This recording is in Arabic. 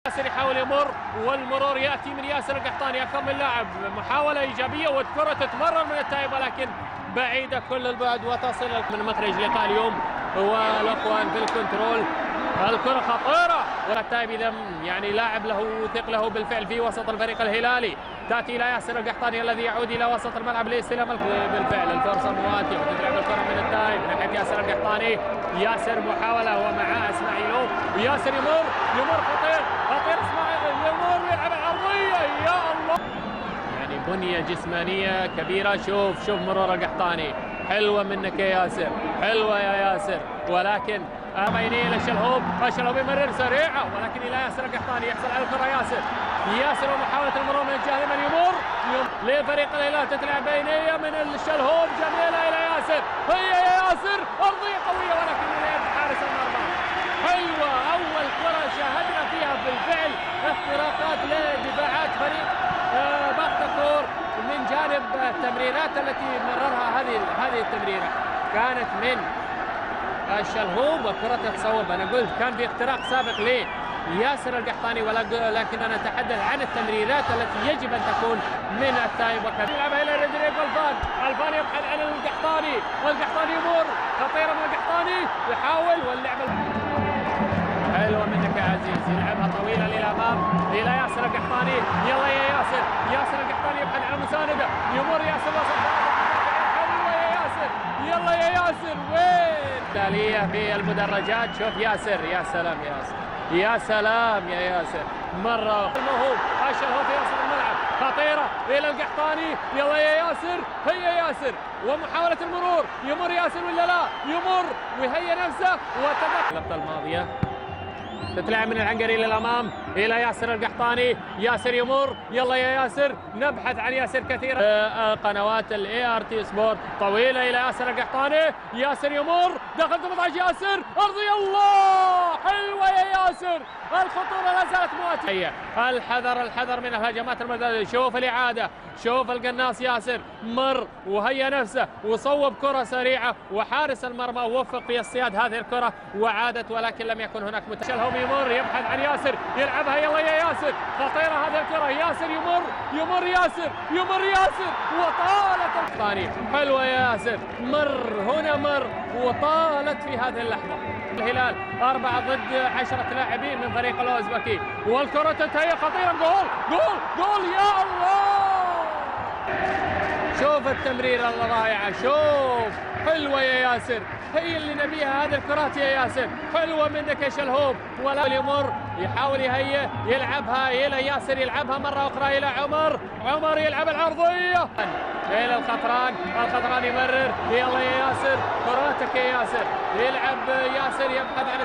ياسر يحاول يمر والمرور ياتي من ياسر القحطاني. اكثر من لاعب، محاوله ايجابيه والكره تتمرر من التايب ولكن بعيده كل البعد وتصل من مخرج لقاء اليوم هو الاخوان في الكنترول. الكره خطيره والتايب اذا يعني لاعب له ثقله بالفعل في وسط الفريق الهلالي. تاتي الى ياسر القحطاني الذي يعود الى وسط الملعب لاستلام بالفعل الفرصه مواتيه وتتلعب الكره من التايب ناحيه ياسر القحطاني. ياسر محاوله ومعاه اسماعيلوف وياسر يمر خطير اسماعيل يمر ويلعب العرضيه. يا الله يعني بنيه جسمانيه كبيره. شوف مرور القحطاني. حلوه منك يا ياسر، حلوه يا ياسر، ولكن بينيه للشلهوب. الشلهوب يمرر سريعه ولكن الى ياسر القحطاني يحصل على الكره. ياسر ومحاوله المرور من الجهه اليمنى يمر لفريق الهلال. تتلعب بينيه من الشلهوب جميله الى ياسر. هي يا ياسر ارضيه قويه ولكن الى يد حارس المرمى. حلوه اول كره شاهدنا فيها بالفعل اختراقات لدفاعات فريق بختكور من جانب التمريرات التي مررها. هذه التمريره كانت من الشلهوب وكرة تصوب. انا قلت كان في اختراق سابق ليه ياسر القحطاني ولكن انا اتحدث عن التمريرات التي يجب ان تكون من التايب وكذا. يلعبها الى رودريجو الفان يبحث عن القحطاني يمر خطيره من القحطاني يحاول واللعبه حلوه منك يا عزيز. يلعبها طويله للامام الى ياسر القحطاني. يلا يا ياسر القحطاني يبحث عن مسانده يمر ياسر وسط. حلوه يا ياسر. يلا يا ياسر وين تاليه في المدرجات. شوف ياسر. يا سلام يا ياسر، يا سلام يا ياسر. مره الموهوب الشلهوب في وسط الملعب خطيره الى القحطاني. يلا يا ياسر. هيا ياسر ومحاوله المرور. يمر ياسر ولا لا؟ يمر ويهيئ نفسه وتدخل. اللقطه الماضيه تتلعب من العنقري للامام الى ياسر القحطاني. ياسر يمر. يلا يا ياسر. نبحث عن ياسر كثيرا. قنوات الاي ار تي سبورت طويله الى ياسر القحطاني. ياسر يمر دخل 18 ياسر ارضي. الله حلوه يا ياسر. الخطوره لا زالت مواتيه. الحذر من الهجمات المرتده. شوف الاعاده. شوف القناص ياسر مر وهيا نفسه وصوب كره سريعه وحارس المرمى وفق في اصطياد هذه الكره وعادت ولكن لم يكن هناك الشلهوب يمر يبحث عن ياسر يلعبها. يلا يا ياسر خطيره هذه الكره. ياسر يمر ياسر وطالت الثاني. حلوه يا ياسر. مر وطالت في هذه اللحظه. الهلال 4 ضد 10 لاعبين من فريق الاوزبكي والكره تنتهي خطيره. جول يا الله. شوف التمريره الرائعه. شوف حلوه يا ياسر. هي اللي نبيها هذه الكرات يا ياسر. حلوه منك يا شلهوب ولا يمر يحاول يهيئ يلعبها الى ياسر. يلعبها مره اخرى الى عمر يلعب العرضيه الى الخطران يمرر. يلا يا ياسر كراتك يا ياسر. يلعب ياسر يبحث عن